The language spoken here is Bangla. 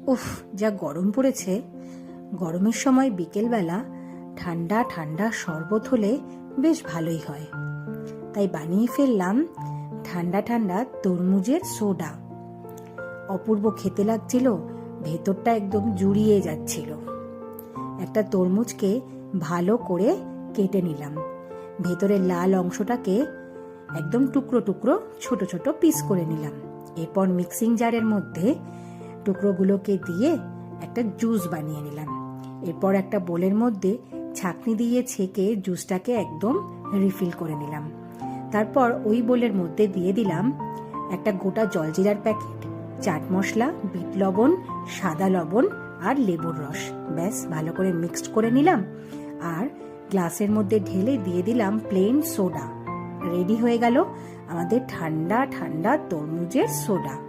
উফ, যা গরম পড়েছে! গরমের সময় বিকেলবেলা ঠান্ডা ঠান্ডা শরবত হলে বেশ ভালোই হয়। তাই বানিয়ে ফেললাম ঠান্ডা ঠান্ডা তরমুজের সোডা। অপূর্ব খেতে লাগছিল, ভেতরটা একদম জুড়িয়ে যাচ্ছিল। একটা তরমুজকে ভালো করে কেটে নিলাম। ভেতরের লাল অংশটাকে একদম টুকরো টুকরো ছোট ছোট পিস করে নিলাম। এরপর মিক্সিং জারের মধ্যে টুকরোগুলোকে দিয়ে একটা জুস বানিয়ে নিলাম। এরপর একটা বোলের মধ্যে ছাঁকনি দিয়ে ছেঁকে জুসটাকে একদম রিফিল করে নিলাম। তারপর ওই বোলের মধ্যে দিয়ে দিলাম একটা গোটা জলজিরার প্যাকেট, চাট মশলা, বিট লবণ, সাদা লবণ আর লেবুর রস। ব্যাস ভালো করে মিক্সড করে নিলাম আর গ্লাসের মধ্যে ঢেলে দিয়ে দিলাম প্লেন সোডা। রেডি হয়ে গেল আমাদের ঠান্ডা ঠান্ডা তরমুজের সোডা।